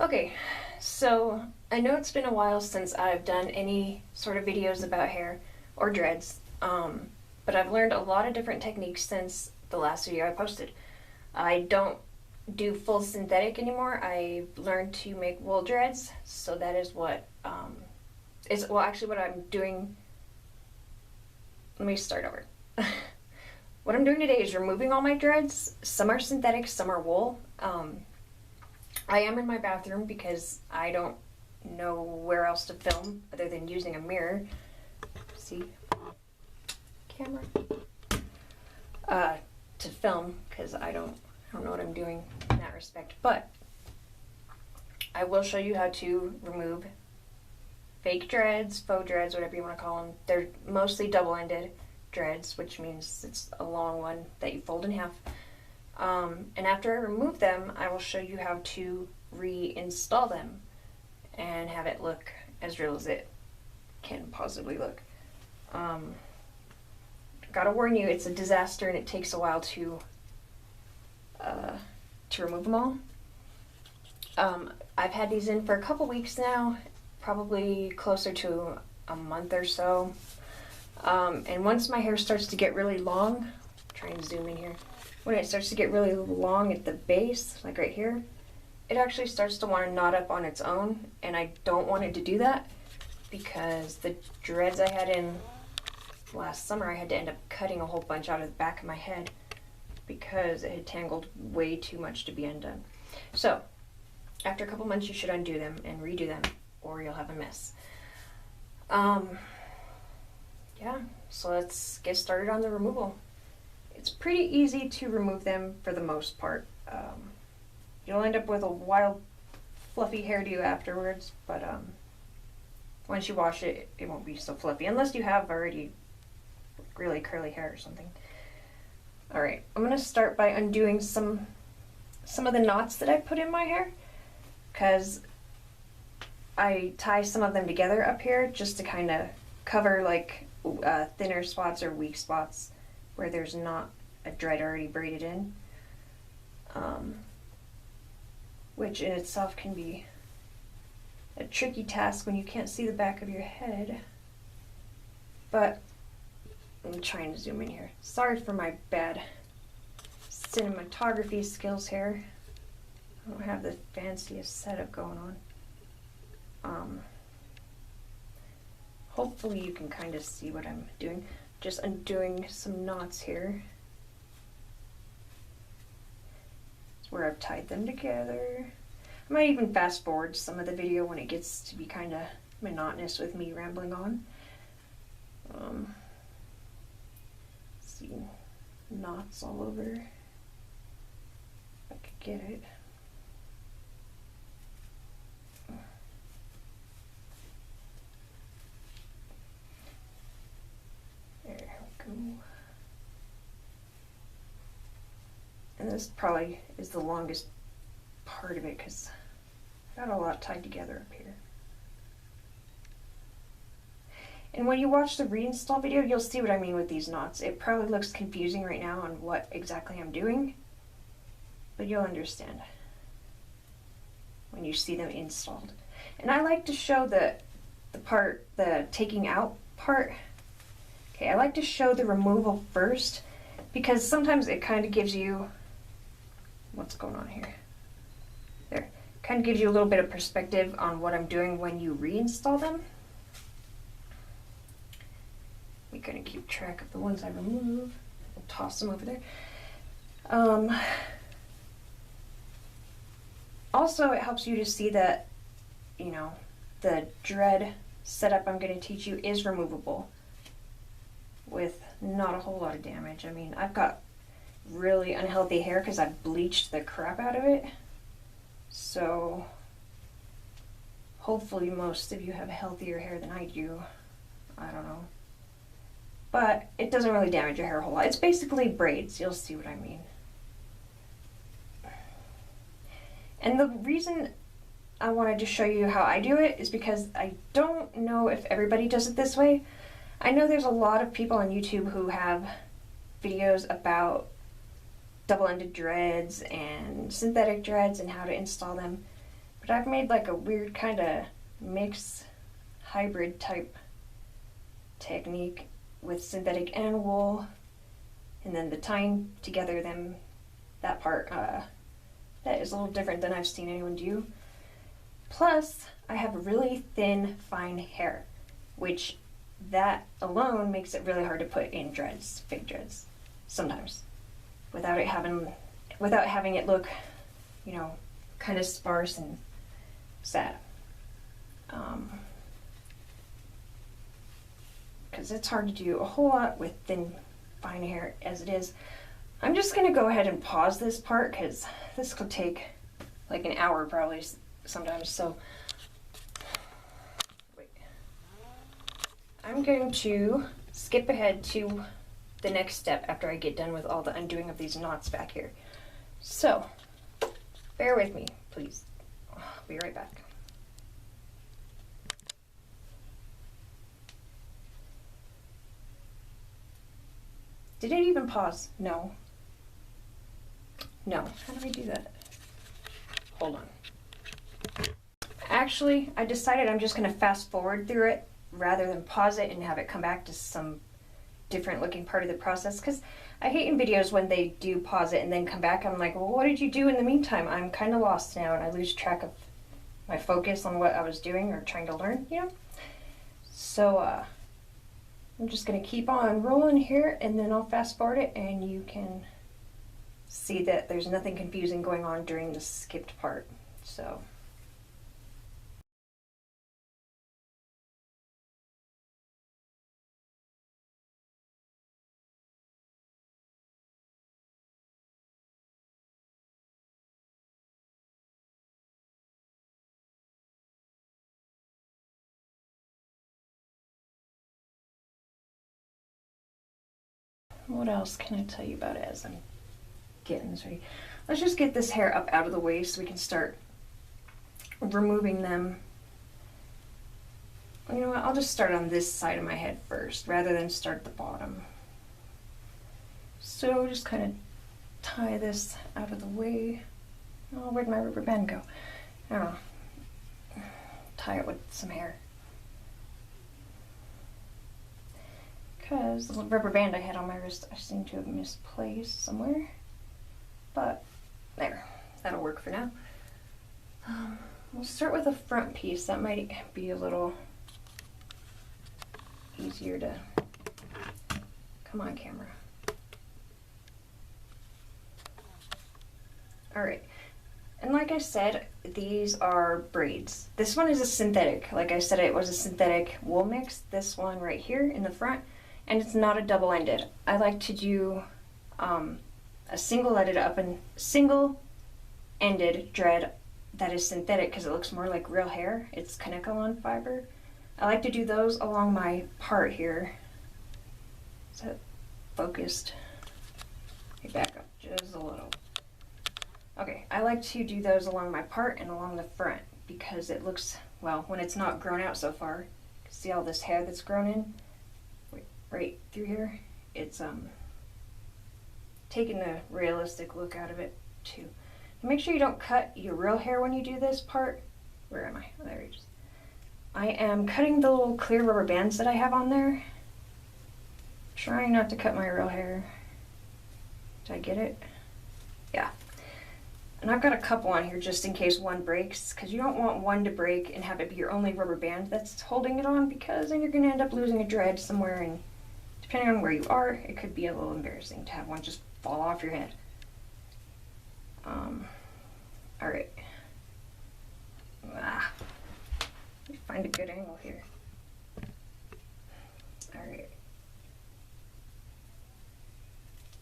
Okay, so I know it's been a while since I've done any sort of videos about hair or dreads, but I've learned a lot of different techniques since the last video I posted. I don't do full synthetic anymore. I learned to make wool dreads, so that is what actually what I'm doing. Let me start over. What I'm doing today is removing all my dreads. Some are synthetic, some are wool. I am in my bathroom because I don't know where else to film other than using a mirror. See? Camera. To film because I don't know what I'm doing in that respect. But I will show you how to remove fake dreads, faux dreads, whatever you want to call them. They're mostly double-ended dreads, which means it's a long one that you fold in half. And after I remove them, I will show you how to reinstall them and have it look as real as it can possibly look. Gotta warn you, it's a disaster and it takes a while to remove them all. I've had these in for a couple weeks now, probably closer to a month or so. And once my hair starts to get really long, try and zoom in here. When it starts to get really long at the base, like right here, it actually starts to want to knot up on its own, and I don't want it to do that because the dreads I had in last summer, I had to end up cutting a whole bunch out of the back of my head because it had tangled way too much to be undone. So, after a couple months, you should undo them and redo them, or you'll have a mess. Yeah, so let's get started on the removal. It's pretty easy to remove them for the most part. You'll end up with a wild, fluffy hairdo afterwards, but once you wash it, it won't be so fluffy, unless you have already really curly hair or something. Alright, I'm going to start by undoing some of the knots that I put in my hair, because I tie some of them together up here just to kind of cover like thinner spots or weak spots where there's not a dread already braided in, which in itself can be a tricky task when you can't see the back of your head. But I'm trying to zoom in here. Sorry for my bad cinematography skills here. I don't have the fanciest setup going on. Hopefully you can kind of see what I'm doing. Just undoing some knots here. It's where I've tied them together. I might even fast forward some of the video when it gets to be kind of monotonous with me rambling on. See, knots all over. If I could get it. There we go. And this probably is the longest part of it because I got a lot tied together up here. And when you watch the reinstall video, you'll see what I mean with these knots. It probably looks confusing right now on what exactly I'm doing, but you'll understand when you see them installed. And I like to show the taking out part. Okay, I like to show the removal first because sometimes it kind of gives you, what's going on here? There, kind of gives you a little bit of perspective on what I'm doing when you reinstall them. We're gonna keep track of the ones I remove. We'll toss them over there. Also, it helps you to see that, you know, the dread setup I'm going to teach you is removable with not a whole lot of damage. I mean, I've got really unhealthy hair because I've bleached the crap out of it. So, hopefully most of you have healthier hair than I do. I don't know. But it doesn't really damage your hair a whole lot. It's basically braids. You'll see what I mean. And the reason I wanted to show you how I do it is because I don't know if everybody does it this way. I know there's a lot of people on YouTube who have videos about double-ended dreads and synthetic dreads and how to install them. But I've made like a weird kind of mix hybrid type technique with synthetic and wool, and then the tying together them, that part, that is a little different than I've seen anyone do. Plus, I have really thin, fine hair, which that alone makes it really hard to put in dreads, fake dreads, sometimes, without having it look, you know, kind of sparse and sad. Because it's hard to do a whole lot with thin, fine hair as it is. I'm just gonna go ahead and pause this part because this could take like an hour probably sometimes. So wait. I'm going to skip ahead to the next step after I get done with all the undoing of these knots back here. So bear with me, please. I'll be right back. Did it even pause? No. No. How do I do that? Hold on. Actually, I decided I'm just going to fast forward through it rather than pause it and have it come back to some different looking part of the process, because I hate in videos when they do pause it and then come back. I'm like, well, what did you do in the meantime? I'm kind of lost now and I lose track of my focus on what I was doing or trying to learn, you know? So, I'm just going to keep on rolling here and then I'll fast forward it and you can see that there's nothing confusing going on during the skipped part. So what else can I tell you about it as I'm getting this ready? Let's just get this hair up out of the way so we can start removing them. You know what, I'll just start on this side of my head first rather than start at the bottom. So just kind of tie this out of the way. Oh, where'd my rubber band go? I don't know. Tie it with some hair. Because the little rubber band I had on my wrist I seem to have misplaced somewhere. But there, that'll work for now. We'll start with the front piece. That might be a little easier to, come on camera. Alright, and like I said, these are braids. This one is a synthetic. Like I said, it was a synthetic wool mix. This one right here in the front, and it's not a double-ended. I like to do a single-ended dread that is synthetic because it looks more like real hair. It's Kanekalon fiber. I like to do those along my part here. Is that focused? Okay, back up just a little. Okay, I like to do those along my part and along the front because it looks, well, when it's not grown out so far, see all this hair that's grown in? Right through here? It's taking the realistic look out of it too. Make sure you don't cut your real hair when you do this part. Where am I? Oh, there it is. I am cutting the little clear rubber bands that I have on there. Trying not to cut my real hair. Did I get it? Yeah. And I've got a couple on here just in case one breaks, because you don't want one to break and have it be your only rubber band that's holding it on, because then you're going to end up losing a dread somewhere, and depending on where you are, it could be a little embarrassing to have one just fall off your head. Alright. Let me find a good angle here. Alright.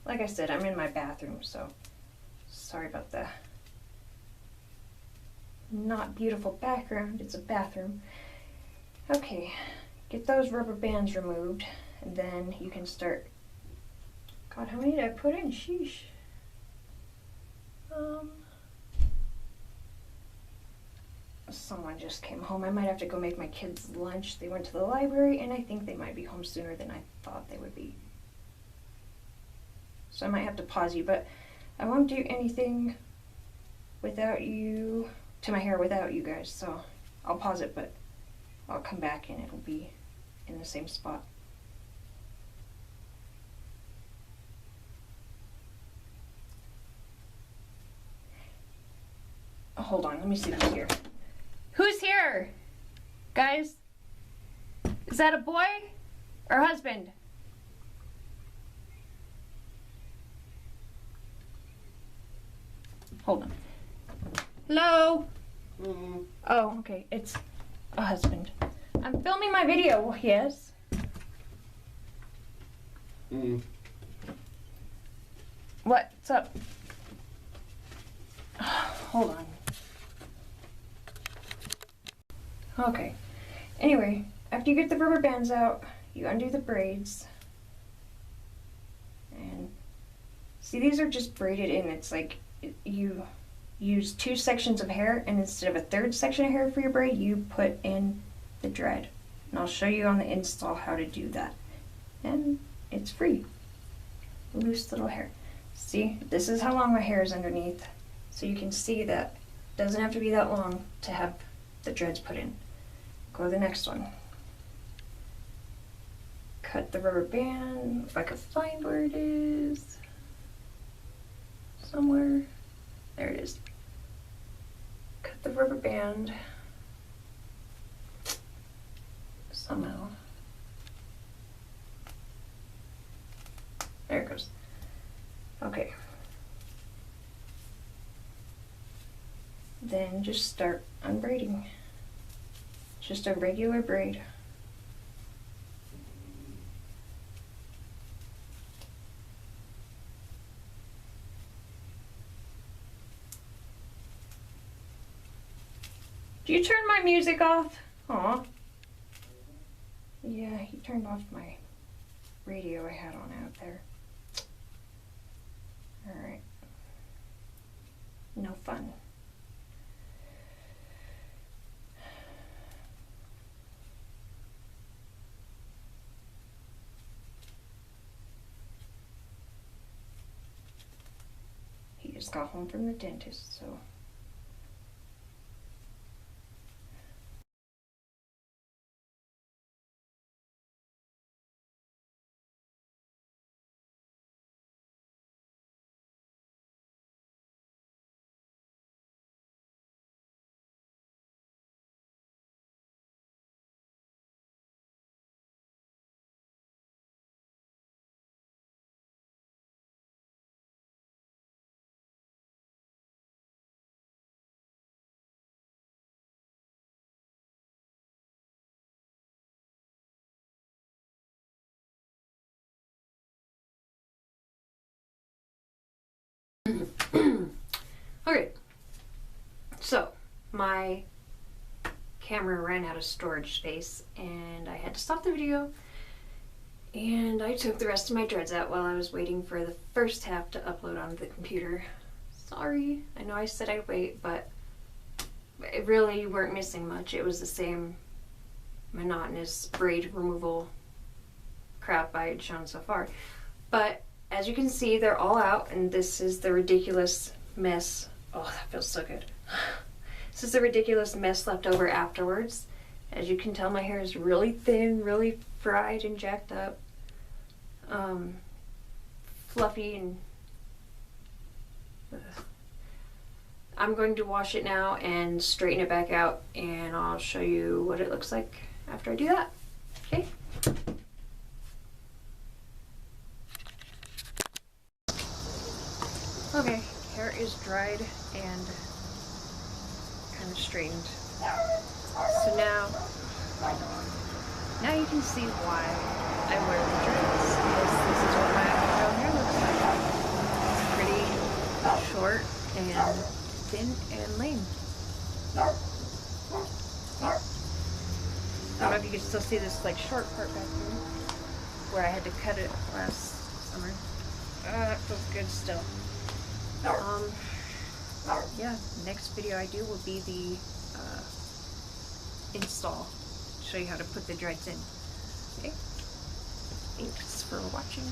Like I said, I'm in my bathroom, so sorry about the not beautiful background. It's a bathroom. Okay, get those rubber bands removed, and then you can start. God, how many did I put in? Sheesh. Someone just came home. I might have to go make my kids lunch. They went to the library, and I think they might be home sooner than I thought they would be. So I might have to pause you, but I won't do anything without you to my hair without you guys, so I'll pause it, but I'll come back and it'll be in the same spot. Oh, hold on, let me see who's here. Who's here? Guys? Is that a boy or husband? Hold on. Hello? Oh, okay, it's a husband. I'm filming my video, yes. What's up? Hold on. Okay. Anyway, after you get the rubber bands out, you undo the braids. And see, these are just braided in. It's like you use 2 sections of hair, and instead of a 3rd section of hair for your braid, you put in the dread. And I'll show you on the install how to do that. And it's free. Loose little hair. See, this is how long my hair is underneath. So you can see that it doesn't have to be that long to have the dreads put in. Go to the next one. Cut the rubber band, if I could find where it is. Somewhere. There it is. Cut the rubber band. Somehow. There it goes. Okay. Then just start unbraiding. Just a regular braid. Do you turn my music off? Aw. Yeah, he turned off my radio I had on out there. Alright. No fun. He just got home from the dentist, so. Okay, so my camera ran out of storage space and I had to stop the video, and I took the rest of my dreads out while I was waiting for the first half to upload onto the computer. Sorry, I know I said I'd wait, but it really weren't missing much. It was the same monotonous braid removal crap I had shown so far. But as you can see, they're all out, and this is the ridiculous mess. Oh, that feels so good. This is the ridiculous mess left over afterwards. As you can tell, my hair is really thin, really fried and jacked up. Fluffy and... I'm going to wash it now and straighten it back out, and I'll show you what it looks like after I do that. Okay? Okay, hair is dried and kind of straightened. So now you can see why I wear the dreads, because this is what my real hair looks like. It's pretty short and thin and lame. I don't know if you can still see this like short part back here where I had to cut it last summer. That feels good still. Yeah, next video I do will be the install. Show you how to put the dreads in. Okay. Thanks for watching.